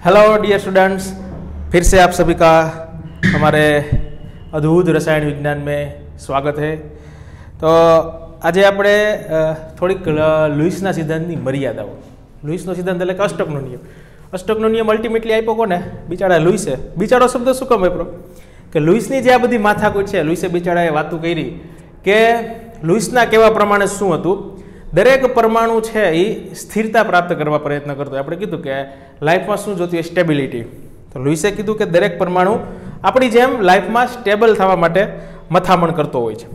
Hello dear students, फिर से आप सभी का हमारे अद्भुत रसायन विज्ञान में स्वागत है। तो आज આપણે થોડીક લુઈસના સિદ્ધાંતની મર્યાદાઓ, લુઈસનો સિદ્ધાંત એટલે કે અષ્ટકનો નિયમ. અષ્ટકનો નિયમ અલ્ટિમેટલી આપ્યો કોને? બિચારા લુઈસે. બિચારો શબ્દ શું કામ વાપરો? કે લુઈસની જે આ બધી માથાકૂટ છે, લુઈસે બિચારાએ વાતો કરી કે લુઈસના કહેવા પ્રમાણે શું હતું, દરેક પરમાણુ છે એ સ્થિરતા પ્રાપ્ત કરવા પ્રયત્ન કરતો. આપણે કીધું કે લાઈફમાં શું જોતી હોય? સ્ટેબિલિટી. તો લુઈસે કીધું કે દરેક પરમાણુ આપણી જેમ લાઈફમાં સ્ટેબલ થવા માટે મથામણ કરતો હોય છે.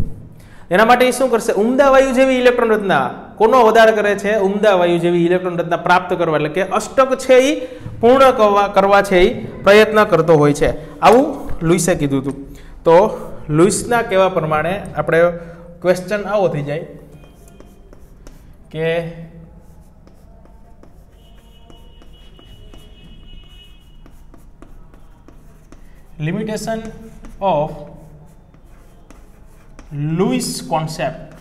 એના માટે એ શું કરશે? ઉમદા વાયુ જેવી ઇલેક્ટ્રોન રચના કોનો વધારે કરે છે? ઉમદા વાયુ જેવી ઇલેક્ટ્રોન રચના પ્રાપ્ત કરવા, એટલે કે અષ્ટક છે એ પૂર્ણ કરવા છે એ પ્રયત્ન કરતો હોય છે. આવું લુઈસે કીધું હતું. તો લુઈસના કહેવા પ્રમાણે આપણે ક્વેશ્ચન આવો થઈ જાય કે limitation of Lewis concept,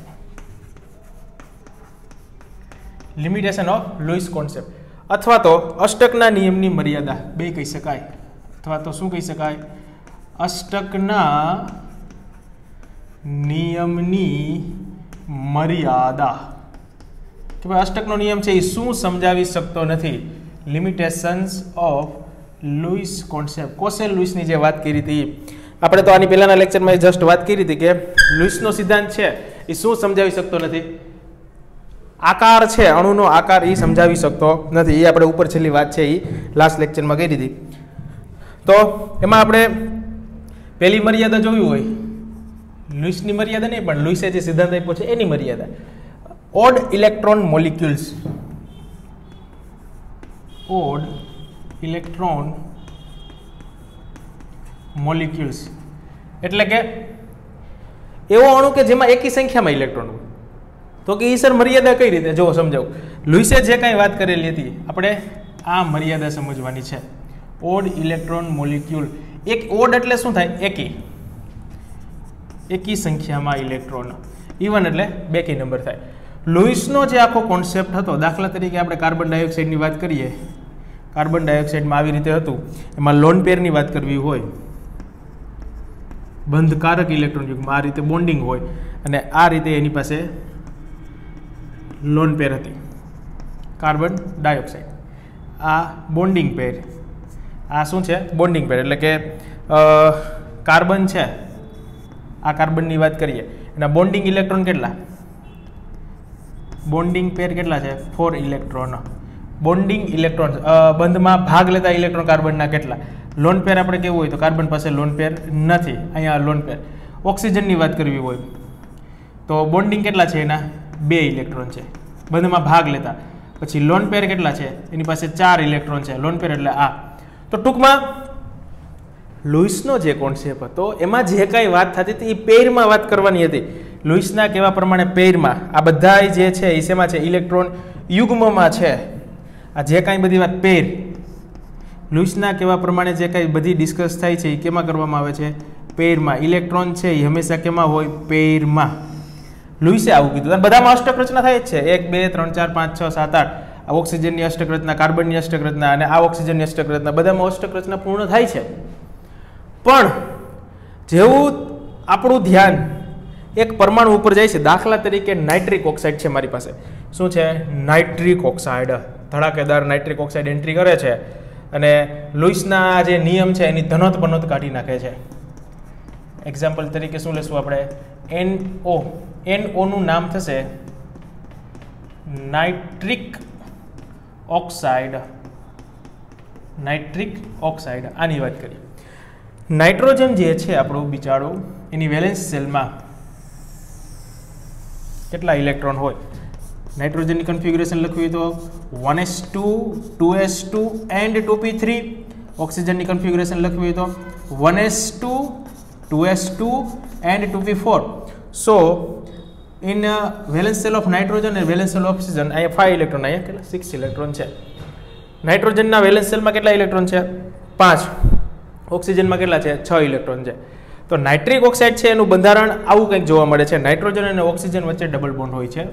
limitation of Lewis concept અથવા તો અષ્ટકના નિયમની મર્યાદા બે કહી શકાય, અથવા તો શું કહી શકાય? અષ્ટકના નિયમની મર્યાદા. કે ભાઈ અષ્ટકનો નિયમ છે એ શું સમજાવી શકતો નથી? Limitations of Lewis concept. Kossel લુઈસની જે વાત કરી હતી આપણે, તો આની પહેલાના લેક્ચરમાં જસ્ટ વાત કરી હતી કે લુઈસનો સિદ્ધાંત છે એ શું સમજાવી શકતો નથી? આકાર છે, અણુનો આકાર એ સમજાવી શકતો નથી. એ આપણે ઉપર છેલ્લી વાત છે એ લાસ્ટ લેક્ચરમાં કરી હતી. તો એમાં આપણે પહેલી મર્યાદા જોવી હોય, લુઈસની મર્યાદા નહીં પણ લુઈસે જે સિદ્ધાંત આપ્યો છે એની મર્યાદા. Odd electron molecules, odd electron molecules એટલે કે એવો અણુ કે જેમાં એકી સંખ્યામાં ઇલેક્ટ્રોન હોય. તો કે એ સર મર્યાદા કઈ રીતે? જો સમજાવું. લુઈસે જે કાંઈ વાત કરેલી હતી આપણે આ મર્યાદા સમજવાની છે. Odd electron molecule. એક ઓડ એટલે શું થાય? એકી, એકી સંખ્યામાં ઇલેક્ટ્રોન. ઇવન એટલે બેકી નંબર થાય. લુઈસનો જે આખો કોન્સેપ્ટ હતો, દાખલા તરીકે આપણે કાર્બન ડાયોક્સાઇડની વાત કરીએ, કાર્બન ડાયોક્સાઇડમાં આવી રીતે હતું. એમાં લોન પેરની વાત કરવી હોય, બંધકારક ઇલેક્ટ્રોન યુગ્મ, આ રીતે બોન્ડિંગ હોય, અને આ રીતે એની પાસે લોન પેર હતી કાર્બન ડાયોક્સાઇડ. આ બોન્ડિંગ પેર, આ શું છે? બોન્ડિંગ પેર. એટલે કે કાર્બન છે, આ કાર્બનની વાત કરીએ, એના બોન્ડિંગ ઇલેક્ટ્રોન કેટલા? બોન્ડિંગ પેર કેટલા છે? 4 ઇલેક્ટ્રોન. બોન્ડિંગ ઇલેક્ટ્રોન, બંધમાં ભાગ લેતા ઇલેક્ટ્રોન કાર્બનના કેટલા? લોન પેર આપણે કેવું હોય તો કાર્બન પાસે લોન પેર નથી, અહીંયા લોન પેર. ઓક્સિજનની વાત કરવી હોય તો બોન્ડિંગ કેટલા છે એના? 2 ઇલેક્ટ્રોન છે બંધમાં ભાગ લેતા. પછી લોન પેર કેટલા છે? એની પાસે 4 ઇલેક્ટ્રોન છે. લોન પેર એટલે આ. તો ટૂંકમાં લુઈસનો જે કોન્સેપ્ટ હતો એમાં જે કાંઈ વાત થતી હતી એ પેરમાં વાત કરવાની હતી. લુઈસના કહેવા પ્રમાણે પેરમાં આ બધા જે છે એ શેમાં છે? ઇલેક્ટ્રોન યુગ્મમાં છે. આ જે કાંઈ બધી વાત પેર, લુઈસના કહેવા પ્રમાણે જે કાંઈ બધી ડિસ્કસ થાય છે એ કેમાં કરવામાં આવે છે? પેરમાં. ઇલેક્ટ્રોન છે એ હંમેશા કેમાં હોય? પેરમાં. લુઈસે આવું કીધું. અને બધામાં અષ્ટક રચના થાય જ છે. 1 2 3 4 5 6 7 8. આ ઓક્સિજનની અષ્ટક રચના, કાર્બનની અષ્ટક રચના અને આ ઓક્સિજનની અષ્ટક રચના, બધામાં અષ્ટક રચના પૂર્ણ થાય છે. પણ જેવું આપણું ધ્યાન એક પરમાણુ ઉપર જાય છે, દાખલા તરીકે નાઇટ્રિક ઓક્સાઇડ છે મારી પાસે. શું છે? Nitric oxide. ધડાકેદાર નાઇટ્રિક ઓક્સાઇડ એન્ટ્રી કરે છે અને લુઈસના જે નિયમ છે એની ધનોત પનોત કાઢી નાખે છે. એક્ઝામ્પલ તરીકે શું લેશું આપણે? NO. NO નું નામ થશે નાઇટ્રિક ઓક્સાઇડ. Nitric oxide. આની વાત કરીએ. નાઇટ્રોજન જે છે આપણું બિચારું, એની વેલેન્સ સેલમાં કેટલા ઇલેક્ટ્રોન હોય? નાઇટ્રોજનની કન્ફિગ્યુરેશન લખવી તો 1s2 2s2 એન્ડ 2p3. ઓક્સિજનની કન્ફિગ્યુરેશન લખવી તો 1s2 2s2 and 2p4. So in valence cell of nitrogen અને વેલેન્સ સેલ ઓફ ઓક્સિજન, અહીંયા 5 ઇલેક્ટ્રોન, અહીંયા કેટલા? 6 ઇલેક્ટ્રોન છે. નાઇટ્રોજનના વેલેન્સ સેલમાં કેટલા ઇલેક્ટ્રોન છે? 5. ઓક્સિજનમાં કેટલા છે? 6 ઇલેક્ટ્રોન છે. તો નાઇટ્રિક ઓક્સાઇડ છે એનું બંધારણ આવું કંઈક જોવા મળે છે. નાઇટ્રોજન અને ઓક્સિજન વચ્ચે ડબલ બોન્ડ હોય છે.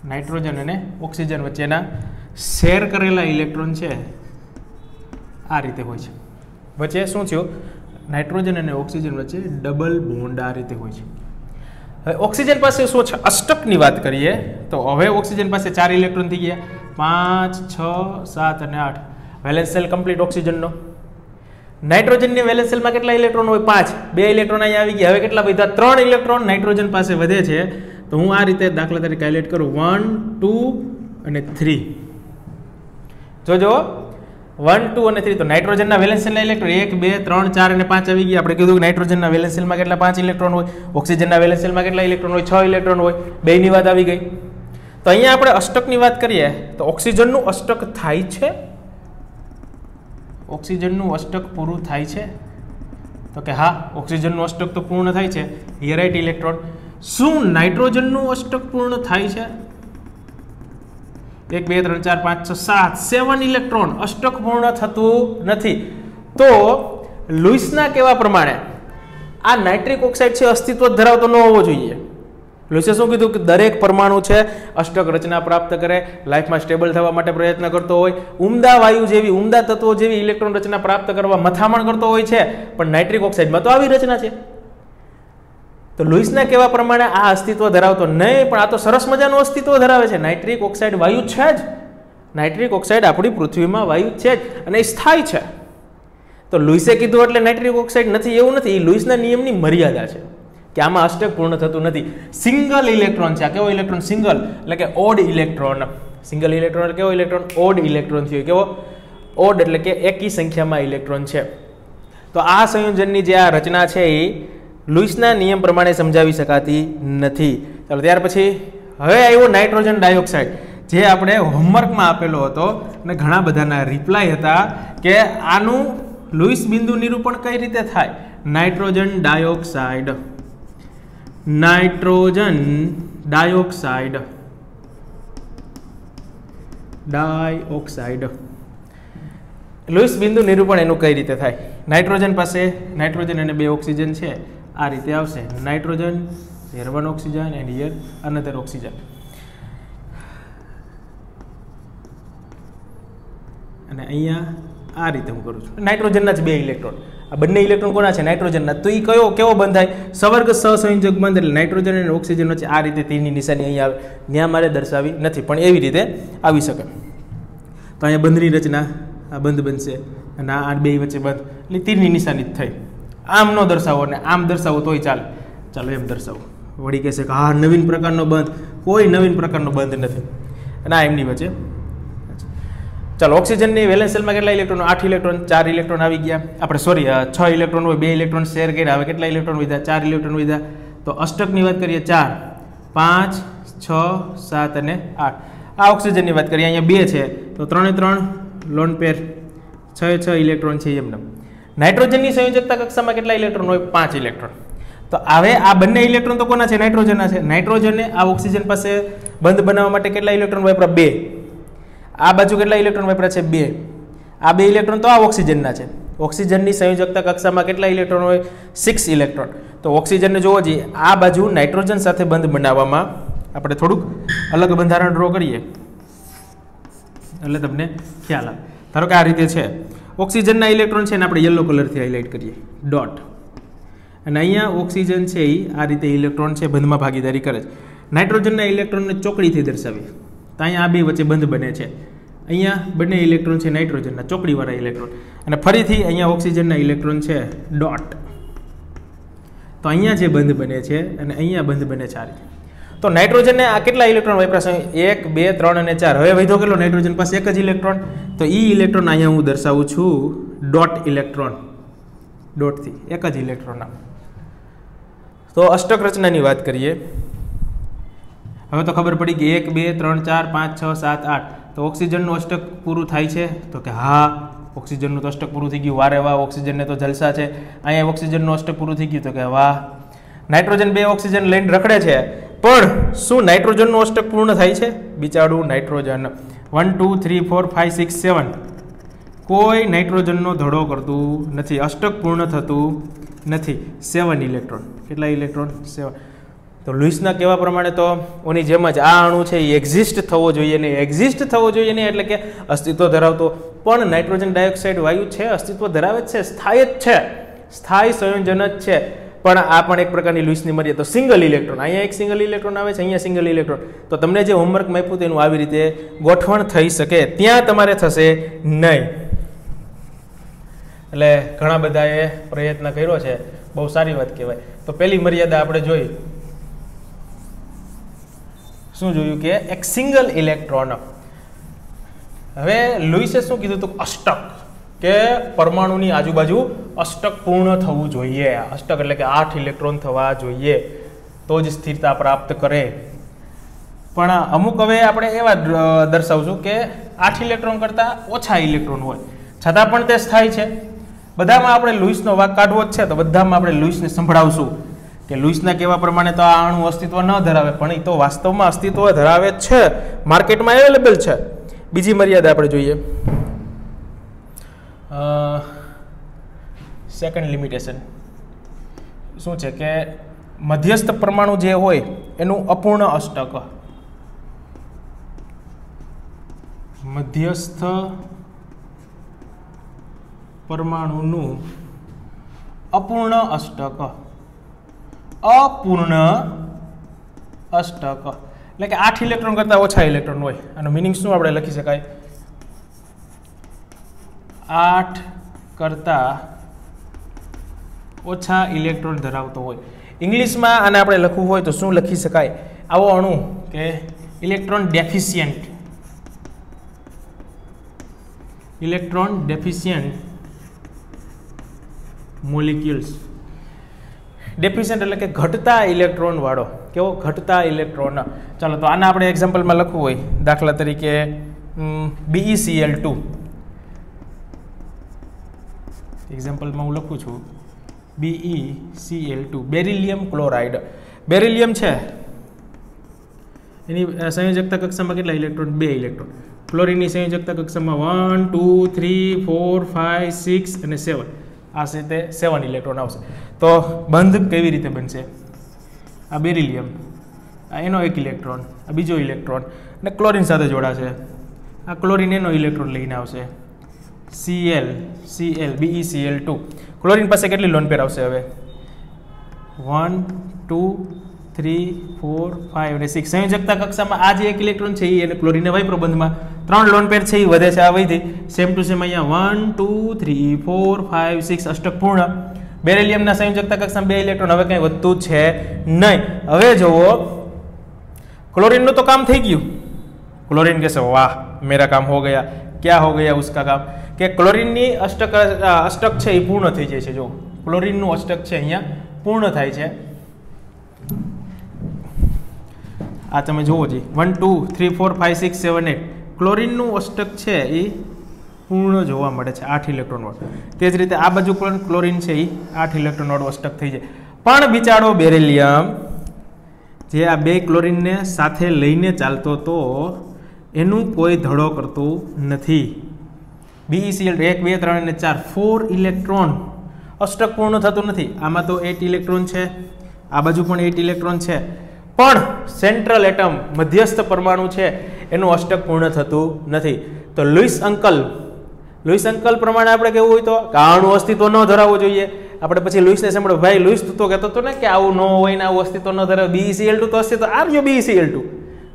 નાઇટ્રોજન અને ઓક્સિજન વચ્ચેના શેર કરેલા ઇલેક્ટ્રોન છે આ રીતે હોય છે. વચ્ચે શું થયું? નાઇટ્રોજન અને ઓક્સિજન વચ્ચે ડબલ બોન્ડ આ રીતે હોય છે. હવે ઓક્સિજન પાસે શું છે? અષ્ટકની વાત કરીએ તો હવે ઓક્સિજન પાસે 4 ઇલેક્ટ્રોન થઈ ગયા, 5, 6, 7 અને 8. વેલેન્સ શેલ કમ્પ્લીટ ઓક્સિજનનો. નાઇટ્રોજનની વેલેન્સ શેલમાં કેટલા ઇલેક્ટ્રોન હોય? 5. 2 ઇલેક્ટ્રોન અહીંયા આવી ગયા. હવે કેટલા વધ્યા? 3 ઇલેક્ટ્રોન નાઇટ્રોજન પાસે વધે છે. તો હું આ રીતે દાખલા તરીકે હાઇલાઇટ કરું, 1, 2 અને 3. જોજો 1, 2 અને 3. તો નાઇટ્રોજનના વેલેન્સ શેલના ઇલેક્ટ્રોન 1, 2, 3, 4 અને 5 આવી ગયા. આપણે કીધું કે નાઇટ્રોજનના વેલેન્સ શેલમાં કેટલા? 5 ઇલેક્ટ્રોન હોય. ઓક્સિજનના વેલેન્સ શેલમાં કેટલા ઇલેક્ટ્રોન હોય? 6 ઇલેક્ટ્રોન હોય. બેની વાત આવી ગઈ. તો અહીંયા આપણે અષ્ટકની વાત કરીએ તો ઓક્સિજનનું અષ્ટક થાય છે? ઓક્સિજનનું અષ્ટક પૂરું થાય છે? તો કે હા, ઓક્સિજનનું અષ્ટક તો પૂર્ણ થાય છે. Here right electron. શું નાઇટ્રોજનનું અષ્ટક પૂર્ણ થાય છે? 1, 2, 3, 4, 5, 6, 7 ઇલેક્ટ્રોન અષ્ટક પૂર્ણ થતું નથી. તો લુઈસના કહેવા પ્રમાણે આ નાઇટ્રિક ઓક્સાઇડ છે અસ્તિત્વ ધરાવતો ન હોવો જોઈએ. લુઈસે શું કીધું કે દરેક પરમાણુ છે અષ્ટક રચના પ્રાપ્ત કરે, લાઈફમાં સ્ટેબલ થવા માટે પ્રયત્ન કરતો હોય, ઉમદા વાયુ જેવી, ઉમદા તત્વો જેવી ઇલેક્ટ્રોન રચના પ્રાપ્ત કરવા મથામણ કરતો હોય છે, પણ નાઇટ્રિક ઓક્સાઇડમાં તો આવી રચના છે. તો લુઈસના કહેવા પ્રમાણે આ અસ્તિત્વ ધરાવતો નહીં, પણ આ તો સરસ મજાનું અસ્તિત્વ ધરાવે છે. નાઇટ્રિક ઓક્સાઇડ વાયુ છે જ. નાઇટ્રિક ઓક્સાઇડ આપણી પૃથ્વીમાં વાયુ છે જ અને એ સ્થાયી છે. તો લુઈસે કીધું એટલે નાઇટ્રિક ઓક્સાઇડ નથી એવું નથી. એ લુઈસના નિયમની મર્યાદા છે કે આમાં અષ્ટક પૂર્ણ થતું નથી. સિંગલ ઇલેક્ટ્રોન છે. આ કેવો ઇલેક્ટ્રોન? સિંગલ એટલે કે ઓડ ઇલેક્ટ્રોન. સિંગલ ઇલેક્ટ્રોન એટલે કેવો ઇલેક્ટ્રોન? ઓડ ઇલેક્ટ્રોન થયો. કેવો? ઓડ એટલે કે એકી સંખ્યામાં ઇલેક્ટ્રોન છે. તો આ સંયોજનની જે આ રચના છે એ લુઈસના નિયમ પ્રમાણે સમજાવી શકાતી નથી. ચાલો ત્યાર પછી હવે આવ્યો નાઇટ્રોજન ડાયોક્સાઇડ, જે આપણે હોમવર્કમાં આપેલો હતો અને ઘણા બધાના રિપ્લાય હતા કે આનું લુઈસ બિંદુ નિરૂપણ કઈ રીતે થાય. Nitrogen dioxide, nitrogen dioxide, dioxide Louis બિંદુ નિરૂપણ એનું કઈ રીતે થાય? નાઇટ્રોજન પાસે નાઇટ્રોજન અને 2 ઓક્સિજન છે આ રીતે આવશે. Nitrogen, here 1 oxygen and here another oxygen. અને અહીંયા આ રીતે હું કરું છું. નાઇટ્રોજનના જ 2 ઇલેક્ટ્રોન. આ બંને ઇલેક્ટ્રોન કોના છે? નાઇટ્રોજનના. તો એ કેવો બંધ થાય? સવર્ગ સહસંયોજક બંધ. એટલે નાઇટ્રોજન અને ઓક્સિજન વચ્ચે આ રીતે તીરની નિશાની અહીંયા આવે. ત્યાં મારે દર્શાવી નથી, પણ એવી રીતે આવી શકે. તો અહીંયા બંધની રચના, આ બંધ બનશે અને આ 2 વચ્ચે બંધ, એટલે તીરની નિશાની જ થઈ. આમ ન દર્શાવો અને આમ દર્શાવો તોય ચાલે. ચાલો એમ દર્શાવો. વળી કહેશે કે હા નવીન પ્રકારનો બંધ. કોઈ નવીન પ્રકારનો બંધ નથી. અને આ એમની વચ્ચે. ચાલો ઓક્સિજનની વેલેન્સ શેલમાં કેટલા ઇલેક્ટ્રોન? 8 ઇલેક્ટ્રોન. 4 ઇલેક્ટ્રોન આવી ગયા. આપણે સોરી 6 ઇલેક્ટ્રોન હોય, 2 ઇલેક્ટ્રોન શેર કર્યા. હવે કેટલા ઇલેક્ટ્રોન વધ્યા? 4 ઇલેક્ટ્રોન વધ્યા. તો અષ્ટકની વાત કરીએ 4, 5, 6, 7 અને 8. આ ઓક્સિજનની વાત કરીએ અહીંયા 2 છે તો 3 એ 3 લોન પેર, 6 ઇલેક્ટ્રોન છે એમને. નાઇટ્રોજનની સંયોજકતા કક્ષામાં કેટલા ઇલેક્ટ્રોન હોય? 5 ઇલેક્ટ્રોન. તો હવે આ બંને ઇલેક્ટ્રોન તો કોના છે? નાઇટ્રોજનના છે. નાઇટ્રોજને આ ઓક્સિજન પાસે બંધ બનાવવા માટે કેટલા ઇલેક્ટ્રોન વાપરા? 2. આ બાજુ કેટલા ઇલેક્ટ્રોન વાપરા છે? 2. આ 2 ઇલેક્ટ્રોન તો આ ઓક્સિજનના છે. ઓક્સિજનની સંયોજકતા કક્ષામાં કેટલા ઇલેક્ટ્રોન હોય? 6 ઇલેક્ટ્રોન. તો ઓક્સિજનને જોવો જોઈએ આ બાજુ નાઇટ્રોજન સાથે બંધ બનાવવામાં આપણે થોડુંક અલગ બંધારણ ડ્રો કરીએ એટલે તમને ખ્યાલ આવે. ધારો કે આ રીતે છે. ઓક્સિજનના ઇલેક્ટ્રોન છે ને આપણે યલો કલરથી હાઇલાઇટ કરીએ, ડોટ. અને અહીંયા ઓક્સિજન છે એ આ રીતે ઇલેક્ટ્રોન છે બંધમાં ભાગીદારી કરે છે. નાઇટ્રોજનના ઇલેક્ટ્રોનને ચોકડીથી દર્શાવીએ તો અહીંયા આ 2 વચ્ચે બંધ બને છે. અહીંયા બંને ઇલેક્ટ્રોન છે નાઇટ્રોજનના, ચોકડીવાળા ઇલેક્ટ્રોન. અને ફરીથી અહીંયા ઓક્સિજનના ઇલેક્ટ્રોન છે ડોટ. તો અહીંયા જે બંધ બને છે અને અહીંયા બંધ બને છે આ રીતે. તો નાઇટ્રોજનને આ કેટલા ઇલેક્ટ્રોન વપરાશે? 1, 2, 3 અને 4. હવે વધ્યો કેટલો? નાઇટ્રોજન પાસે એક જ ઇલેક્ટ્રોન. તો એ ઇલેક્ટ્રોન અહીંયા હું દર્શાવું છું ડોટ ઇલેક્ટ્રોન, ડોટથી એક જ ઇલેક્ટ્રોન. તો અષ્ટક રચનાની વાત કરીએ. હવે તો ખબર પડી કે 1, 2, 3, 4, 5, 6, 7, 8. તો ઓક્સિજનનું અષ્ટક પૂરું થાય છે? તો કે હા, ઓક્સિજનનું તો અષ્ટક પૂરું થઈ ગયું. વારે વાહ, ઓક્સિજનને તો જલસા છે. અહીંયા ઓક્સિજનનું અષ્ટક પૂરું થઈ ગયું. તો કે વાહ. નાઇટ્રોજન 2 ઓક્સિજન લઈને રખડે છે, પણ શું નાઇટ્રોજનનું અષ્ટક પૂર્ણ થાય છે? બિચારું નાઇટ્રોજન 1, 2, 3, 4, 5, 6, 7 કોઈ નાઇટ્રોજનનો ધડો કરતું નથી, અષ્ટક પૂર્ણ થતું નથી. 7 ઇલેક્ટ્રોન. કેટલા ઇલેક્ટ્રોન? 7. તો લુઈસના કહેવા પ્રમાણે તો ઓની જેમ જ આ અણુ છે એ એક્ઝિસ્ટ થવો જોઈએ ને, એક્ઝિસ્ટ થવો જોઈએ ને એટલે કે અસ્તિત્વ ધરાવતો, પણ નાઇટ્રોજન ડાયોક્સાઇડ વાયુ છે અસ્તિત્વ ધરાવે જ છે, સ્થાયી જ છે, સ્થાયી સંયોજન જ છે, પણ આ પણ એક પ્રકારની લુઈસની મર્યાદા. તો સિંગલ ઇલેક્ટ્રોન, અહીંયા એક સિંગલ ઇલેક્ટ્રોન આવે છે, અહીંયા સિંગલ ઇલેક્ટ્રોન, તો તમને જે હોમવર્ક આપ્યું તેનું આવી રીતે ગોઠવણ થઈ શકે, ત્યાં તમારે થશે નહીં. એટલે ઘણા બધાએ પ્રયત્ન કર્યો છે, બહુ સારી વાત કહેવાય. તો પહેલી મર્યાદા આપણે જોઈ, શું જોયું કે એક સિંગલ ઇલેક્ટ્રોન. હવે લુઈસે શું કીધું હતું? અષ્ટક, કે પરમાણુની આજુબાજુ અષ્ટક પૂર્ણ થવું જોઈએ. અષ્ટક એટલે કે 8 ઇલેક્ટ્રોન થવા જોઈએ તો જ સ્થિરતા પ્રાપ્ત કરે. પણ અમુક હવે આપણે એવા દર્શાવશું કે 8 ઇલેક્ટ્રોન કરતાં ઓછા ઇલેક્ટ્રોન હોય છતાં પણ તે સ્થાયી છે. બધામાં આપણે લુઈસનો વાક કાઢવો જ છે, તો બધામાં આપણે લુઈસને સંભળાવશું કે લુઈસના કહેવા પ્રમાણે તો આ અણુ અસ્તિત્વ ન ધરાવે, પણ એ તો વાસ્તવમાં અસ્તિત્વ ધરાવે જ છે, માર્કેટમાં અવેલેબલ છે. બીજી મર્યાદા આપણે જોઈએ, સેકન્ડ લિમિટેશન શું છે કે મધ્યસ્થ પરમાણુ જે હોય એનું અપૂર્ણ અષ્ટક, મધ્યસ્થ પરમાણુનું અપૂર્ણ અષ્ટક, અપૂર્ણ અષ્ટક એટલે કે 8 ઇલેક્ટ્રોન કરતાં ઓછા ઇલેક્ટ્રોન હોય. આનો મિનિંગ શું આપણે લખી શકાય? 8 કરતાં ઓછા ઇલેક્ટ્રોન ધરાવતો હોય. ઇંગ્લિશમાં આને આપણે લખવું હોય તો શું લખી શકાય? આવો અણુ કે electron deficient, electron deficient molecules. Deficient એટલે કે ઘટતા ઇલેક્ટ્રોન વાળો. કેવો? ઘટતા ઇલેક્ટ્રોન. ચાલો તો આના આપણે એક્ઝામ્પલમાં લખવું હોય, દાખલા તરીકે BeCl2. એક્ઝામ્પલમાં હું લખું છું BeCl2, બેરિલિયમ ક્લોરાઇડ. બેરિલિયમ છે એની સંયોજકતા કક્ષામાં કેટલા ઇલેક્ટ્રોન? 2 ઇલેક્ટ્રોન. ક્લોરીનની સંયોજકતા કક્ષામાં 1 2 3 4 5 6 અને 7. આ રીતે 7 ઇલેક્ટ્રોન આવશે. તો બંધ કેવી રીતે બનશે? આ બેરિલિયમ, આ એનો એક ઇલેક્ટ્રોન, આ બીજો ઇલેક્ટ્રોન અને ક્લોરીન સાથે જોડાશે. આ ક્લોરીન એનો ઇલેક્ટ્રોન લઈને આવશે, Cl BeCl2. ક્લોરીન પાસે કેટલી લોન પેર આવશે? હવે 1 2 3 4 5 અને 6. સંયોજકતા કક્ષામાં આ જે એક ઇલેક્ટ્રોન છે એ અને ક્લોરીન વાપરો બંધમાં 3 લોન પેર છે એ વધે છે, આ વધી સેમ ટુ સેમ અહીંયા 1 2 3 4 5 6 અષ્ટક પૂર્ણ. બેરિલિયમના સંયોજકતા કક્ષામાં 2 ઇલેક્ટ્રોન, હવે કંઈ વધતું છે નહીં. હવે જુઓ, ક્લોરીનનું તો કામ થઈ ગયું. ક્લોરીન કહેશે વાહ મેરા કામ હો ગયા. ક્યાં હો ગયા ઉસકા કામ? કે ક્લોરીનની અષ્ટક છે એ પૂર્ણ થઈ જાય છે. જો ક્લોરીનનું અષ્ટક છે અહીંયા પૂર્ણ થાય છે. આ તમે જુઓ જી, 1 2 3 4 5 6 7 8 ક્લોરીનનું અષ્ટક છે એ પૂર્ણ જોવા મળે છે 8 ઇલેક્ટ્રોન વાળું. તે જ રીતે આ બાજુ પણ ક્લોરીન છે એ 8 ઇલેક્ટ્રોન વાળું અષ્ટક થઈ જાય. પણ બિચારો બેરિલિયમ જે આ 2 ક્લોરીનને સાથે લઈને ચાલતો તો એનું કોઈ ધડો કરતું નથી. BeCl 1 2 3 અને 4 4 ઇલેક્ટ્રોન અષ્ટક પૂર્ણ થતું નથી. આમાં તો 8 ઇલેક્ટ્રોન છે, આ બાજુ પણ 8 ઇલેક્ટ્રોન છે, પણ સેન્ટ્રલ એટમ મધ્યસ્થ પરમાણુ છે એનું અષ્ટક પૂર્ણ થતું નથી. તો લુઈસ અંકલ પ્રમાણે આપણે કેવું હોય તો આનું અસ્તિત્વ ન ધરાવવું જોઈએ. આપણે પછી લુઈસને સાંભળો, ભાઈ લુઈસ તું તો કહેતો હતો ને કે આવું ન હોય ને આવું અસ્તિત્વ ન ધરાવે, BeCl2 તો અસ્તિત્વ આર્યો BeCl2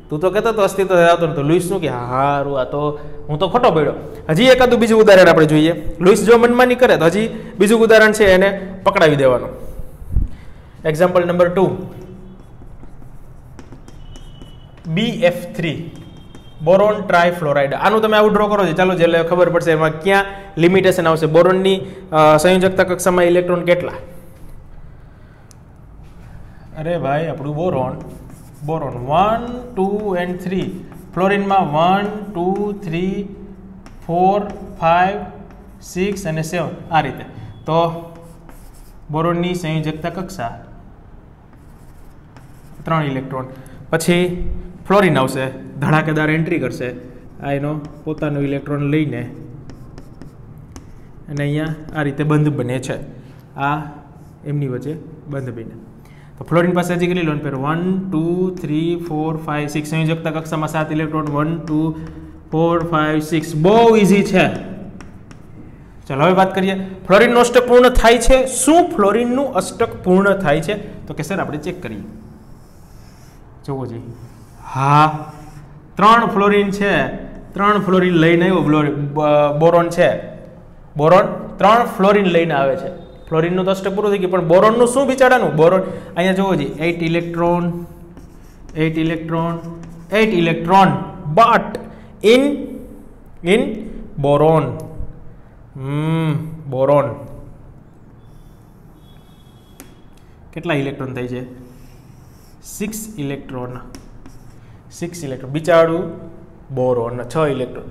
તું તો કહેતો તો અસ્તિત્વ ધરાવતો ને. તો લુઈસ શું કે હારું આ તો હું તો ખોટો પડ્યો. હજી એકાદું બીજું ઉદાહરણ આપણે જોઈએ. લુઈસ જો મનમાની કરે તો હજી બીજું ઉદાહરણ છે એને પકડાવી દેવાનું. Example number 2, BF3 boron trifluoride. આનું તમે આવું ડ્રો કરો છો, ચાલો એટલે ખબર પડશે એમાં ક્યાં લિમિટેશન આવશે. બોરોનની સંયોજકતા કક્ષામાં ઇલેક્ટ્રોન કેટલા? અરે ભાઈ આપણું બોરોન 1 2 and 3. ફ્લોરિનમાં 1 2 3 4 5 6 અને 7 આ રીતે. તો બોરોનની સંયોજકતા કક્ષા 3 ઇલેક્ટ્રોન. પછી ફ્લોરિન આવશે, ધડાકેદાર એન્ટ્રી કરશે, આ એનો પોતાનો ઇલેક્ટ્રોન લઈને અને અહીંયા આ રીતે બંધ બને છે. આ એમની વચ્ચે બંધ બને. તો ફ્લોરિન પાસે હજી કેટલી લોન પેર 1 2 3 4 5 6 સંયોજકતા કક્ષામાં 7 ઇલેક્ટ્રોન 1 2 4 5 6 બહુ ઈઝી છે. ચાલો હવે વાત કરીએ ફ્લોરિનનું અષ્ટક પૂર્ણ થાય છે. શું ફ્લોરિનનું અષ્ટક પૂર્ણ થાય છે? તો કે સર આપણે ચેક કરીએ. જોવો જોઈએ. હા 3 ફ્લોરિન છે, 3 ફ્લોરિન લઈને આવ્યો બોરોન છે. બોરોન 3 ફ્લોરિન લઈને આવે છે. ફ્લોરિનનું તો અષ્ટક પૂરું થઈ ગયું, પણ બોરોનનું શું બિચારાનું? બોરોન અહીંયા જોવો જોઈએ 8 electron 8 electron 8 electron but in boron boron કેટલા ઇલેક્ટ્રોન થાય છે? 6 ઇલેક્ટ્રોન 6 ઇલેક્ટ્રોન બિચારું બોરોન 6 ઇલેક્ટ્રોન.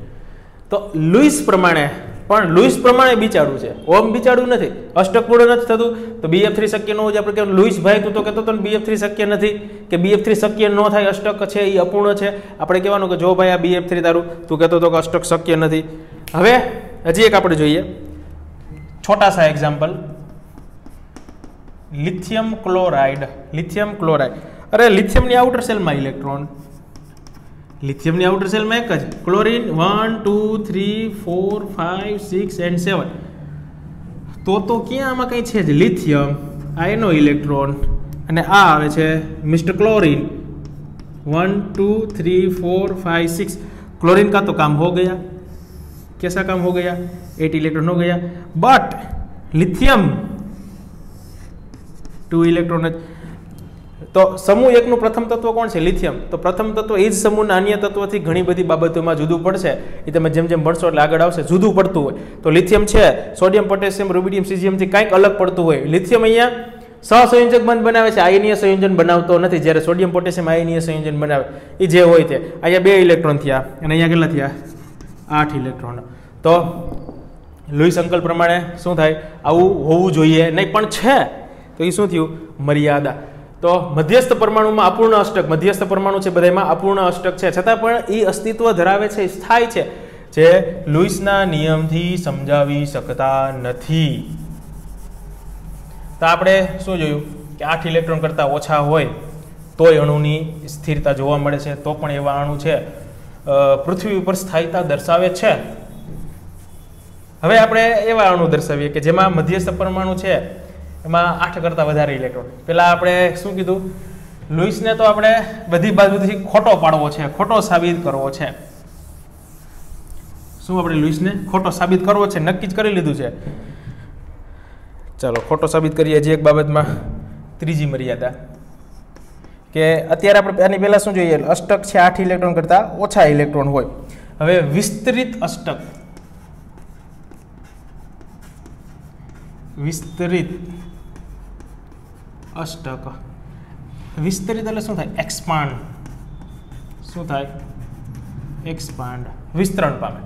તો લુઈસ પ્રમાણે પણ લુઈસ પ્રમાણે બિચારું છે, ઓમ બિચારું નથી. અષ્ટક પૂર્ણ નથી થતું તો BF3 શક્ય ન હોય. આપણે કહેવાય લુઈસ ભાઈ તું તો કહેતો હતો ને BF3 શક્ય નથી, કે BF3 શક્ય ન થાય, અષ્ટક છે એ અપૂર્ણ છે. આપણે કહેવાનું કે જો ભાઈ આ BF3 તારું તું કહેતો હતો કે અષ્ટક શક્ય નથી. હવે હજી એક આપણે જોઈએ છોટા સા example, lithium chloride. Lithium chloride, અરે લિથિયમની આઉટર સેલમાં ઇલેક્ટ્રોન, લિથિયમની આઉટર સેલમાં એક જ. Chlorine 1 2 3 4 5 6 and 7. તો ક્યાં આમાં કંઈ છે જ? લિથિયમ આ એનો ઇલેક્ટ્રોન અને આ આવે છે મિસ્ટર ક્લોરીન 1 2 3 4 5 6. क्लोरीन का तो काम हो गया. कैसा काम हो गया? 8 इलेक्ट्रॉन हो गया. But lithium 2 electron. તો સમૂહ એકનું પ્રથમ તત્વ કોણ છે? લિથિયમ. તો પ્રથમ તત્વ એ જ સમૂહના અન્ય તત્વથી ઘણી બધી બાબતોમાં જુદું પડશે. એ તમે જેમ જેમ ભણશો એટલે આગળ આવશે. જુદું પડતું હોય તો લિથિયમ છે સોડિયમ પોટેશિયમ રૂબિડિયમ સીઝિયમથી કંઈક અલગ પડતું હોય. લિથિયમ અહીંયા સહસંયોજક બંધ બનાવે છે, આયનીય સંયોજન બનાવતો નથી. જ્યારે સોડિયમ પોટેશિયમ આયનીય સંયોજન બનાવે એ જે હોય તે. અહીંયા 2 ઇલેક્ટ્રોન થયા અને અહીંયા કેટલા થયા? 8 ઇલેક્ટ્રોન. તો લુઈસ અંકલ પ્રમાણે શું થાય? આવું હોવું જોઈએ નહીં, પણ છે. તો એ શું થયું? મર્યાદા. તો મધ્યસ્થ પરમાણુમાં અપૂર્ણ અષ્ટક, મધ્યસ્થ પરમાણુ છે બધામાં અપૂર્ણ અષ્ટક છે, છતાં પણ એ અસ્તિત્વ ધરાવે છે, સ્થાય છે, જે લુઈસના નિયમથી સમજાવી શકતા નથી. તો આપણે શું જોયું કે 8 ઇલેક્ટ્રોન કરતાં ઓછા હોય તોય અણુની સ્થિરતા જોવા મળે છે. તો પણ એવા અણુ છે પૃથ્વી ઉપર સ્થાયીતા દર્શાવે છે. હવે આપણે એવા અણુ દર્શાવીએ કે જેમાં મધ્યસ્થ પરમાણુ છે એમાં 8 કરતાં વધારે ઇલેક્ટ્રોન. પહેલાં આપણે શું કીધું? લુઈસને તો આપણે બધી બાજુથી ખોટો પાડવો છે, ખોટો સાબિત કરવો છે. શું આપણે લુઈસને ખોટો સાબિત કરવો છે? નક્કી જ કરી લીધું છે. ચાલો ખોટો સાબિત કરીએ. હજી એક બાબતમાં ત્રીજી મર્યાદા કે અત્યારે આપણે આની પહેલાં શું જોઈએ? અષ્ટક છે 8 ઇલેક્ટ્રોન કરતાં ઓછા ઇલેક્ટ્રોન હોય. હવે વિસ્તરિત અષ્ટક, વિસ્તરિત અષ્ટક. વિસ્તરિત એટલે શું થાય? એક્સપાન્ડ. શું થાય? એક્સપાન્ડ, વિસ્તરણ પામે.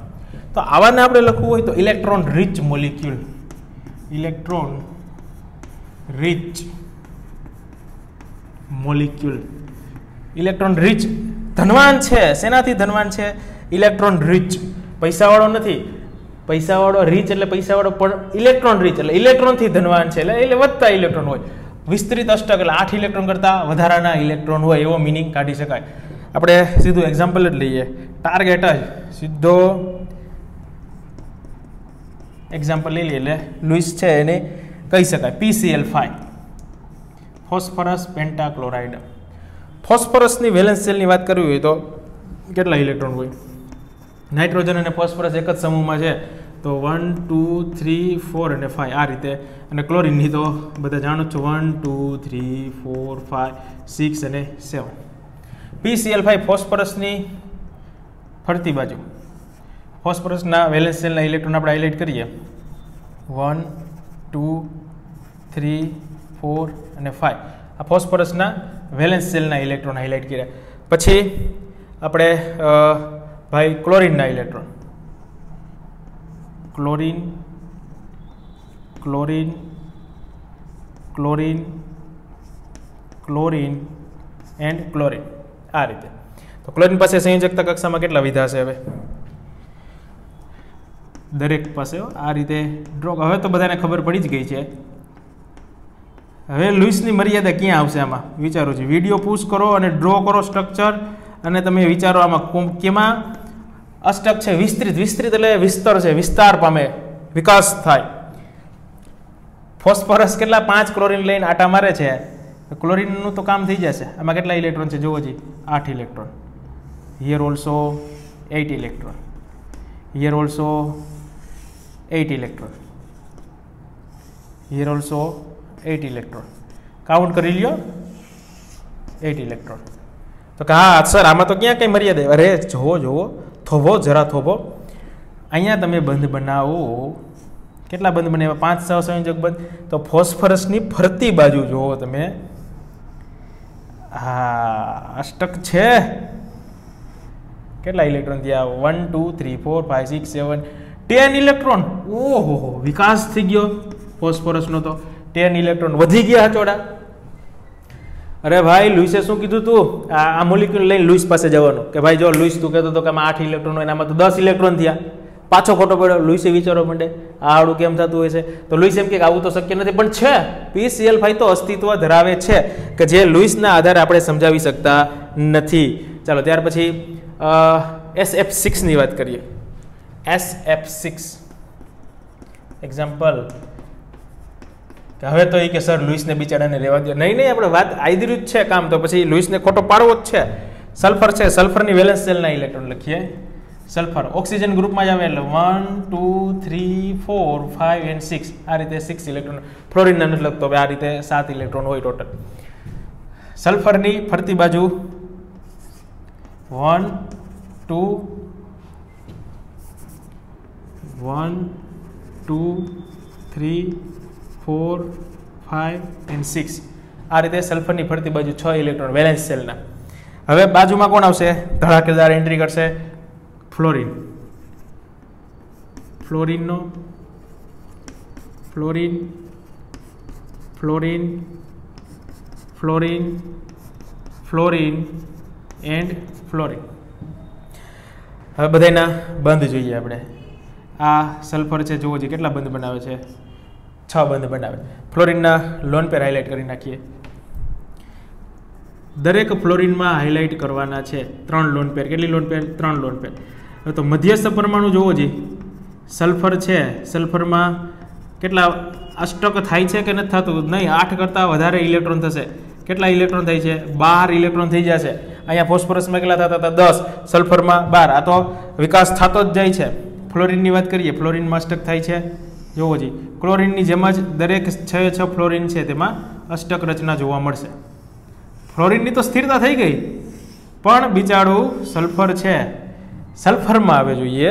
તો આવાને આપણે લખવું હોય તો electron rich molecule, electron rich molecule. Electron rich ધનવાન છે. શેનાથી ધનવાન છે? Electron rich. પૈસાવાળો નથી. પૈસાવાળો રીચ એટલે પૈસાવાળો, પણ ઇલેક્ટ્રોન રીચ એટલે ઇલેક્ટ્રોનથી ધનવાન છે, એટલે વધતા ઇલેક્ટ્રોન હોય. વિસ્તરિત અષ્ટક એટલે 8 ઇલેક્ટ્રોન કરતાં વધારાના ઇલેક્ટ્રોન હોય, એવો મિનિંગ કાઢી શકાય. આપણે સીધું એક્ઝામ્પલ જ લઈએ, ટાર્ગેટ જ સીધો એક્ઝામ્પલ લઈ લઈએ. એટલે લુઈસ છે એને કહી શકાય PCl5, ફોસ્ફરસ પેન્ટાક્લોરાઇડ. ફોસ્ફરસની વેલેન્સ સેલની વાત કરવી હોય તો કેટલા ઇલેક્ટ્રોન હોય? નાઇટ્રોજન અને ફોસ્ફરસ એક જ સમૂહમાં છે તો 1 2 3 4 અને 5 આ રીતે. અને ક્લોરીનની તો બધા જાણો છો 1 2 3 4 5 6 અને 7. PCl5 ફોસ્ફરસની ફરતી બાજુ. ફોસ્ફરસના વેલેન્સ સેલના ઇલેક્ટ્રોન આપણે હાઇલાઇટ કરીએ 1 2 3 4 અને 5. આ ફોસ્ફરસના વેલેન્સ સેલના ઇલેક્ટ્રોન હાઇલાઇટ કર્યા. પછી આપણે ભાઈ ક્લોરીનના electron, chlorine chlorine chlorine chlorine and chlorine આ રીતે. તો ક્લોરીન પાસે સંયોજકતા કક્ષામાં કેટલા વિધા છે? હવે દરેક પાસે આ રીતે ડ્રો. હવે તો બધાને ખબર પડી જ ગઈ છે. હવે લુઈસની મર્યાદા ક્યાં આવશે આમાં વિચારો છે. વિડીયો પુશ કરો અને ડ્રો કરો સ્ટ્રક્ચર અને તમે વિચારો આમાં કેમાં અષ્ટક છે વિસ્તૃત. વિસ્તૃત એટલે વિસ્તર છે, વિસ્તાર પામે, વિકાસ થાય. ફોસ્ફરસ કેટલા 5 ક્લોરીન લઈને આટા મારે છે. ક્લોરીનનું તો કામ થઈ જશે. આમાં કેટલા ઇલેક્ટ્રોન છે જોવો જી, 8 electron. Here also 8 electron. Here also 8 electron. Here also 8 electron. Count કરી લ્યો 8 ઇલેક્ટ્રોન. તો કે હા સર આમાં તો ક્યાં કઈ મર્યાદા. અરે જોવો જોવો, થોભો જરા થોભો. અહીંયા તમે બંધ બનાવો, કેટલા બંધ બનાવ્યા? 5 સહસંયોજક બંધ. તો ફોસ્ફરસની ફરતી બાજુ જોવો તમે, હા અષ્ટક છે. કેટલા ઇલેક્ટ્રોન થયા? 1 2 3 4 5 6 7 10 ઇલેક્ટ્રોન. ઓહો, વિકાસ થઈ ગયો ફોસ્ફરસનો. તો 10 ઇલેક્ટ્રોન વધી ગયા હચોડા. અરે ભાઈ લુઈસે શું કીધું તું? આ મોલિક્યુલ લઈને લુઈસ પાસે જવાનું કે ભાઈ જો લુઈસ તું કહેતો હતો કે આમાં 8 ઇલેક્ટ્રોન હોય, એનામાં તો 10 ઇલેક્ટ્રોન થયા. પાછો ખોટો પડ્યો. લુઈસે વિચારવા માંડે આ આડું કેમ થતું હોય છે. તો લુઈસ એમ કે આવું તો શક્ય નથી, પણ છે. PCl5 તો અસ્તિત્વ ધરાવે છે કે જે લુઈસના આધારે આપણે સમજાવી શકતા નથી. ચાલો ત્યાર પછી SF6 ની વાત કરીએ. SF6 example. હવે તો એ કે સર લુઈસને બિચારાને રહેવા દો. નહીં નહીં, આપણે વાત આદિરુત છે કામ, તો પછી લુઈસને ખોટો પાડવો જ છે. સલ્ફર છે, સલ્ફરની વેલેન્સ શેલના ઇલેક્ટ્રોન લખીએ. સલ્ફર ઓક્સિજન ગ્રુપમાં જ આવે એટલે 1 2 3 4 5 and 6 આ રીતે 6 ઇલેક્ટ્રોન. ફ્લોરિનને નથી લખતો, આ રીતે 7 ઇલેક્ટ્રોન હોય ટોટલ. સલ્ફરની ફરતી બાજુ 1 2 3 4 5 and 6 આ રીતે સલ્ફરની ફરતી બાજુ 6 ઇલેક્ટ્રોન વેલેન્સ શેલના. હવે બાજુમાં કોણ આવશે? ધડાકેદાર એન્ટ્રી કરશે ફ્લોરિન. ફ્લોરિનનો fluorine fluorine fluorine fluorine and fluorine. હવે બધાના બંધ જોઈએ આપણે. આ સલ્ફર છે જુઓ છે કેટલા બંધ બનાવે છે? 6 બંધ બનાવે. ફ્લોરિનના લોન પેર હાઇલાઇટ કરી નાખીએ. દરેક ફ્લોરિનમાં હાઇલાઇટ કરવાના છે 3 લોન પેર. કેટલી લોન પેર? 3 lone pair. હવે તો મધ્યસ્થ પરમાણુ જોવો છે. સલ્ફર છે, સલ્ફરમાં કેટલા અષ્ટક થાય છે કે નથી થતું? નહીં, 8 કરતાં વધારે ઇલેક્ટ્રોન થશે. કેટલા ઇલેક્ટ્રોન થાય છે? 12 ઇલેક્ટ્રોન થઈ જશે. અહીંયા ફોસ્ફરસમાં કેટલા થતા હતા? 10. સલ્ફરમાં 12. આ તો વિકાસ થતો જ જાય છે. ફ્લોરિનની વાત કરીએ. ફ્લોરિનમાં અષ્ટક થાય છે જોવો જી. ક્લોરિનની જેમ જ દરેક 6 ફ્લોરિન છે તેમાં અષ્ટક રચના જોવા મળશે. ફ્લોરિનની તો સ્થિરતા થઈ ગઈ, પણ બિચારું સલ્ફર છે, સલ્ફરમાં આવે જોઈએ.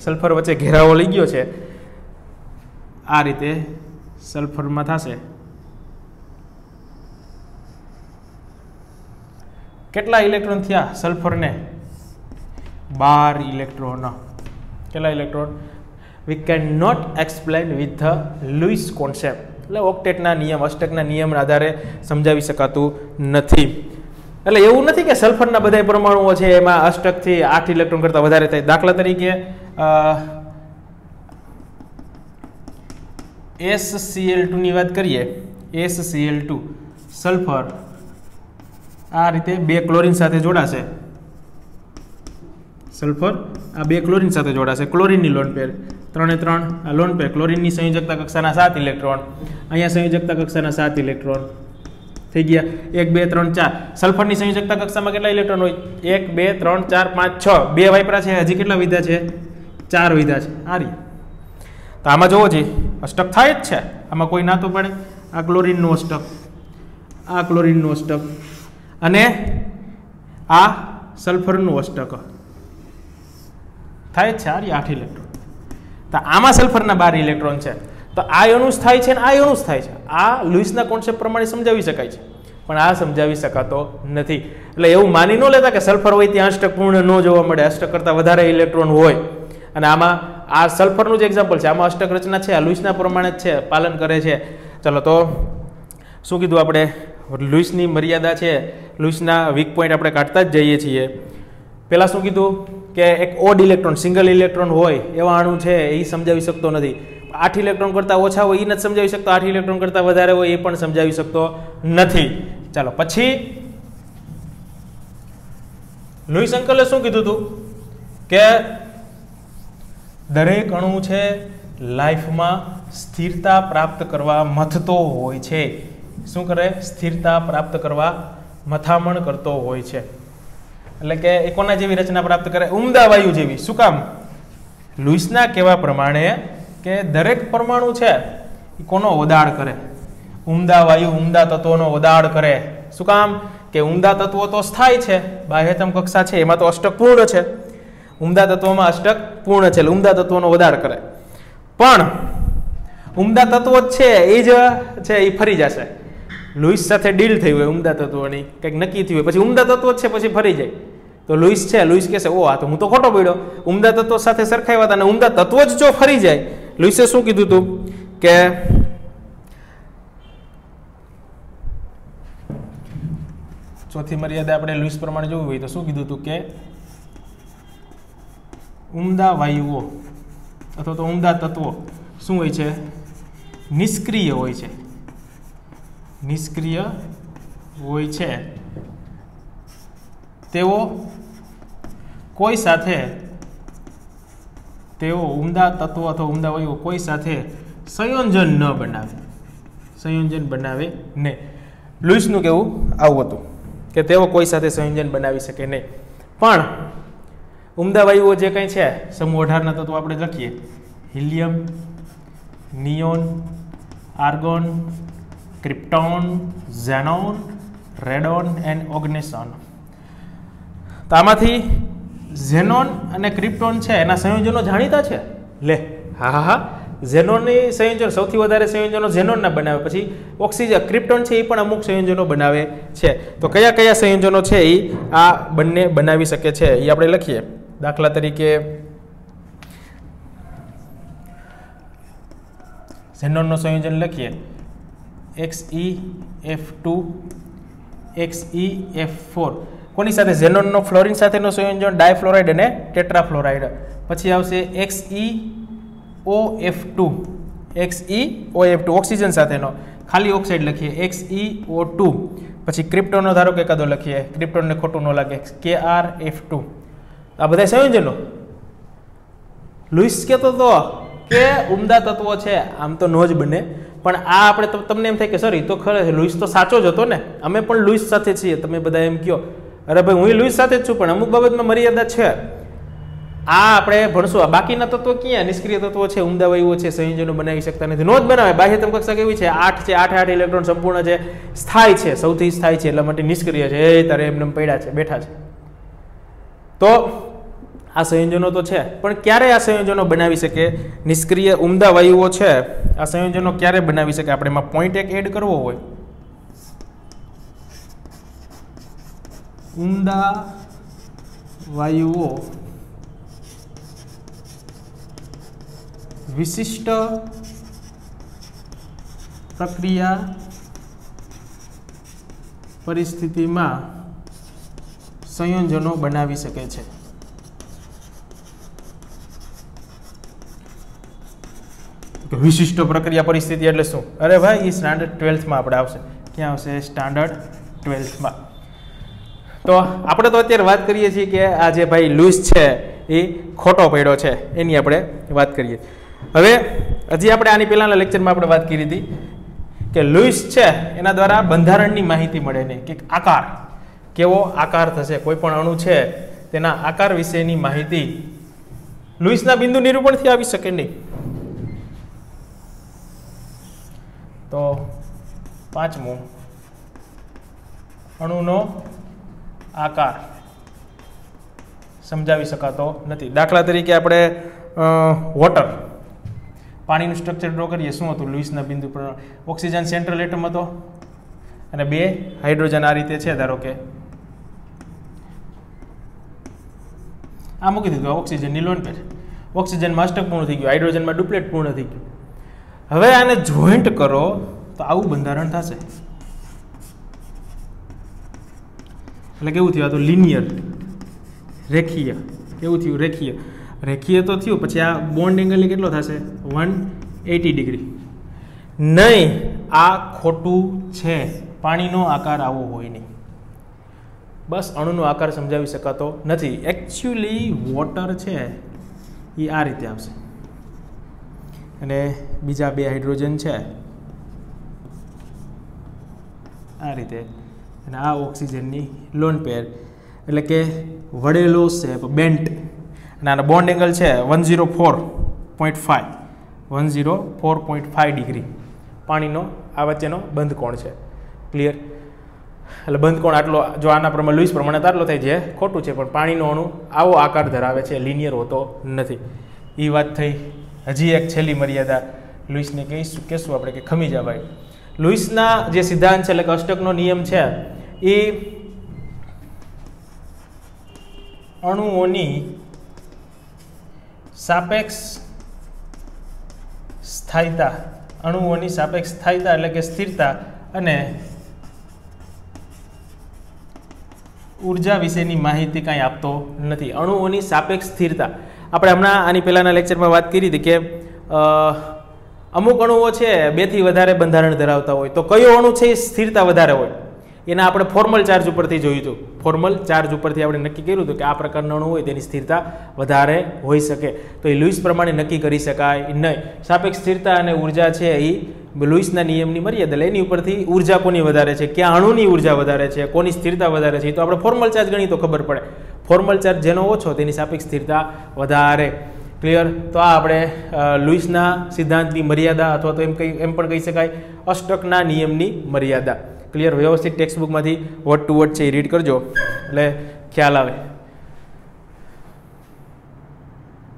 સલ્ફર વચ્ચે ઘેરાવો લઈ ગયો છે, આ રીતે સલ્ફરમાં થશે. કેટલા ઇલેક્ટ્રોન થયા સલ્ફરને? 12 ઇલેક્ટ્રોન. કેટલા electron? We can not explain with the Lewis concept. એટલે ઓક્ટેટના નિયમ, અષ્ટકના નિયમના આધારે સમજાવી શકાતું નથી. એટલે એવું નથી કે સલ્ફરના બધા પરમાણુઓ છે એમાં અષ્ટકથી 8 ઇલેક્ટ્રોન કરતાં વધારે થાય. દાખલા તરીકે SCl2 ની વાત કરીએ. SCl2 સલ્ફર આ રીતે 2 ક્લોરીન સાથે જોડાશે. સલ્ફર આ 2 ક્લોરીન સાથે જોડાશે. ક્લોરીનની લોન પેર 3 એ 3 આ લોન પેર. ક્લોરીનની સંયોજકતા કક્ષાના 7 ઇલેક્ટ્રોન. અહીંયા સંયોજકતા કક્ષાના 7 ઇલેક્ટ્રોન થઈ ગયા. 1 2 3 4. સલ્ફરની સંયોજકતા કક્ષામાં કેટલા ઇલેક્ટ્રોન હોય? 1 2 3 4 5 6. 2 વાપરા છે, હજી કેટલા વિધા છે? 4 વિધા છે. આ રીતે તો આમાં જોવો છે અષ્ટક થાય જ છે. આમાં કોઈ ના તો પડે. આ ક્લોરીનનું અષ્ટક, આ ક્લોરીનનું અષ્ટક અને આ સલ્ફરનું અષ્ટક થાય જ છે. આ 8 ઇલેક્ટ્રોન. તો આમાં સલ્ફરના 12 ઇલેક્ટ્રોન છે. તો આ અણુસ થાય છે ને આ અણુસ થાય છે. આ લુઈસના કોન્સેપ્ટ પ્રમાણે સમજાવી શકાય છે, પણ આ સમજાવી શકાતો નથી. એટલે એવું માની ન લેતા કે સલ્ફર હોય ત્યાં અષ્ટક પૂર્ણ ન જોવા મળે, અષ્ટક કરતાં વધારે ઇલેક્ટ્રોન હોય. અને આમાં આ સલ્ફરનું જ એક્ઝામ્પલ છે. આમાં અષ્ટક રચના છે, આ લુઈસના પ્રમાણે જ છે, પાલન કરે છે. ચલો તો શું કીધું આપણે? લુઈસની મર્યાદા છે, લુઈસના વીક પોઈન્ટ આપણે કાઢતા જ જઈએ છીએ. પહેલાં શું કીધું કે એક ઓડ ઇલેક્ટ્રોન, સિંગલ ઇલેક્ટ્રોન હોય એવા અણુ છે એ સમજાવી શકતો નથી. 8 ઇલેક્ટ્રોન કરતાં ઓછા હોય એ નથી સમજાવી શકતો, 8 ઇલેક્ટ્રોન કરતાં વધારે હોય એ પણ સમજાવી શકતો નથી. ચાલો પછી લુઈસ અંકલે શું કીધું હતું કે દરેક અણુ છે લાઈફમાં સ્થિરતા પ્રાપ્ત કરવા મથતો હોય છે. શું કરે? સ્થિરતા પ્રાપ્ત કરવા મથામણ કરતો હોય છે. એટલે કે એ કોના જેવી રચના પ્રાપ્ત કરે? ઉમદા વાયુ જેવી. શું કામ? લુઈસના કહેવા પ્રમાણે કે દરેક પરમાણુ છે એ કોનો ઓદાડ કરે? ઉમદા વાયુ ઉમદા તત્વોનો ઓદાડ કરે. શું કામ? કે ઉમદા તત્વો તો સ્થાયી છે, બાહ્યતમ કક્ષા છે એમાં તો અષ્ટક પૂર્ણ છે, ઉમદા તત્વોમાં અષ્ટક પૂર્ણ છે એટલે ઉમદા તત્વોનો ઓદાડ કરે. પણ ઉમદા તત્વો જ છે એ જ છે એ ફરી જશે. લુઈસ સાથે ડીલ થઈ હોય ઉમદા તત્વોની, કંઈક નક્કી થયું હોય, પછી ઉમદા તત્વો જ છે પછી ફરી જાય. તો લુઈસ છે, લુઈસ કહેશે ઓ આ તો હું તો ખોટો પડ્યો, ઉમદા તત્વો સાથે સરખાવ્યા હતા અને ઉમદા તત્વો જ જો ફરી જાય. લુઈસે શું કીધું હતું કે ચોથી મર્યાદા આપણે લુઈસ પ્રમાણે જોવું હોય તો શું કીધું હતું કે ઉમદા વાયુઓ અથવા તો ઉમદા તત્વો શું હોય છે? નિષ્ક્રિય હોય છે. નિષ્ક્રિય હોય છે. તેઓ કોઈ સાથે ઉમદા તત્વો અથવા ઉમદા વાયુઓ કોઈ સાથે સંયોજન ન બનાવે, સંયોજન બનાવે નહીં. લુઈસનું કહેવું આવું હતું કે તેઓ કોઈ સાથે સંયોજન બનાવી શકે નહીં. પણ ઉમદા વાયુઓ જે કંઈ છે સમૂહ 18ના તત્વો આપણે લખીએ: helium, neon, argon, krypton, xenon, radon and oganesson. તો આમાંથી ઝેનોન અને ક્રિપ્ટોન છે એના સંયોજનો જાણીતા છે. લે હા, ઝેનોનની સંયોજન સૌથી વધારે સંયોજનો ઝેનોનના બનાવે, પછી ઓક્સિજન ક્રિપ્ટોન છે એ પણ અમુક સંયોજનો બનાવે છે. તો કયા કયા સંયોજનો છે એ આ બંને બનાવી શકે છે એ આપણે લખીએ. દાખલા તરીકે ઝેનોનનું સંયોજન લખીએ: XeF2 XeF4. કોની સાથે? ઝેનોનનો ફ્લોરિન સાથેનો સંયોજન ડાયફ્લોરાઇડ અને ટેટ્રાફ્લોરાઇડ. પછી આવશે XeOF2 XeOF2 ઓક્સિજન સાથેનો, ખાલી ઓક્સાઇડ લખીએ XeO2. પછી ક્રિપ્ટોનનો ધારો કે એકાદો લખીએ, ક્રિપ્ટોનને ખોટું ન લાગે, KrF2. આ બધા સંયોજનો લુઈસ કહેતો હતો કે ઉમદા તત્વો છે, આમ તો નો જ બને. પણ આ આપણે તમને એમ થાય કે સર એ તો ખરે લુઈસ તો સાચો જ હતો ને, અમે પણ લુઈસ સાથે છીએ. તમે બધા એમ કહો અરે ભાઈ હું લુઈસ સાથે જ છું, પણ અમુક બાબતમાં મર્યાદા છે. આ આપણે ભણશું. આ બાકીના તત્વો ક્યાં? નિષ્ક્રિય તત્વો છે, ઉમદા વાયુઓ છે, સંયોજનો બનાવી શકતા નથી, નો જ બનાવે. બાહ્યતમ કક્ષા કેવી છે? 8 છે, 8 ઇલેક્ટ્રોન સંપૂર્ણ છે, સ્થાયી છે, સૌથી સ્થાયી છે, એટલા માટે નિષ્ક્રિય છે. એ તારે એમને પડ્યા છે, બેઠા છે. તો આ સંયોજનો તો છે, પણ ક્યારે આ સંયોજનો બનાવી શકે? નિષ્ક્રિય ઉમદા વાયુઓ છે આ સંયોજનો ક્યારે બનાવી શકે? આપણે એમાં પોઈન્ટ એક એડ કરવો હોય. ઉમદા વાયુઓ વિશિષ્ટ પ્રક્રિયા પરિસ્થિતિમાં સંયોજનો બનાવી શકે છે. વિશિષ્ટ પ્રક્રિયા પરિસ્થિતિ એટલે શું? અરે ભાઈ એ સ્ટાન્ડર્ડ 12થમાં આપણે આવશે. ક્યાં આવશે? સ્ટાન્ડર્ડ 12થમાં. તો આપણે તો અત્યારે વાત કરીએ છીએ કે આ જે ભાઈ લુઈસ છે એ ખોટો પડ્યો છે એની આપણે વાત કરીએ. હવે હજી આપણે આની પહેલાંના લેક્ચરમાં આપણે વાત કરી હતી કે લુઈસ છે એના દ્વારા બંધારણની માહિતી મળે નહીં, કે આકાર કેવો આકાર થશે, કોઈ પણ અણુ છે તેના આકાર વિશેની માહિતી લુઈસના બિંદુ નિરૂપણથી આવી શકે નહીં. તો પાંચમું, અણુનો આકાર સમજાવી શકાતો નથી. દાખલા તરીકે આપણે વોટર, પાણીનું સ્ટ્રક્ચર ડ્રો કરીએ. શું હતું લુઈસના બિંદુ પર? ઓક્સિજન સેન્ટ્રલ એટમ હતો અને 2 હાઇડ્રોજન આ રીતે છે. ધારો કે આ મૂકી દીધું ઓક્સિજનની લોન પેર. ઓક્સિજનમાં અષ્ટક પૂર્ણ થઈ ગયું, હાઇડ્રોજનમાં ડુપ્લેટ પૂર્ણ થઈ ગયું. હવે આને જોઈન્ટ કરો તો આવું બંધારણ થશે. એટલે કેવું થયું? આ તો લિનિયર, રેખીય. કેવું થયું? રેખીય. રેખીય તો થયું. પછી આ બોન્ડ એંગલની કેટલો થશે? 180 80 ડિગ્રી નહીં, આ ખોટું છે. પાણીનો આકાર આવો હોય નહીં. બસ અણુનો આકાર સમજાવી શકાતો નથી. એકચ્યુઅલી વોટર છે એ આ રીતે આવશે અને બીજા બે હાઇડ્રોજન છે આ રીતે, અને આ ઓક્સિજનની લોન પેર, એટલે કે વળેલો શેપ, બેન્ટ. અને આનો બોન્ડ એંગલ છે 104.5 ડિગ્રી. પાણીનો આ વચ્ચેનો બંધ કોણ છે. ક્લિયર? એટલે બંધ કોણ આટલો, જો આના પ્રમાણે લુઈસ પ્રમાણે આટલો થાય, જે ખોટું છે. પણ પાણીનો અણુ આવો આકાર ધરાવે છે, લિનિયર હોતો નથી. એ વાત થઈ. હજી એક છેલ્લી મર્યાદા લુઈસને કહેશું આપણે કે ખમી જા ભાઈ. લુઈસના જે સિદ્ધાંત છે, એટલે કે અષ્ટકનો નિયમ છે, એ અણુઓની સાપેક્ષ સ્થાયિતા, અણુઓની સાપેક્ષ સ્થાયિતા એટલે કે સ્થિરતા અને ઉર્જા વિશેની માહિતી કાંઈ આપતો નથી. અણુઓની સાપેક્ષ સ્થિરતા આપણે હમણાં આની પહેલાંના લેક્ચરમાં વાત કરી હતી કે અમુક અણુઓ છે 2 થી વધારે બંધારણ ધરાવતા હોય, તો કયો અણુ છે એ સ્થિરતા વધારે હોય એના આપણે ફોર્મલ ચાર્જ ઉપરથી જોયું હતું. ફોર્મલ ચાર્જ ઉપરથી આપણે નક્કી કર્યું હતું કે આ પ્રકારના અણુ હોય તેની સ્થિરતા વધારે હોઈ શકે. તો એ લુઈસ પ્રમાણે નક્કી કરી શકાય નહીં. સાપેક્ષ સ્થિરતા અને ઉર્જા છે એ લુઈસના નિયમની મર્યાદા, એની ઉપરથી ઉર્જા કોની વધારે છે, ક્યાં અણુની ઉર્જા વધારે છે, કોની સ્થિરતા વધારે છે, તો આપણે ફોર્મલ ચાર્જ ગણી તો ખબર પડે. ફોર્મલ ચાર્જ જેનો ઓછો તેની સાપેક્ષ સ્થિરતા વધારે. ક્લિયર? તો આ આપણે લુઈસના સિદ્ધાંતની મર્યાદા, અથવા તો એમ પણ કહી શકાય અષ્ટકના નિયમની મર્યાદા. ક્લિયર? વ્યવસ્થિત ટેક્સ્ટ બુકમાંથી વર્ડ ટુ વર્ડ છે એ રીડ કરજો એટલે ખ્યાલ આવે.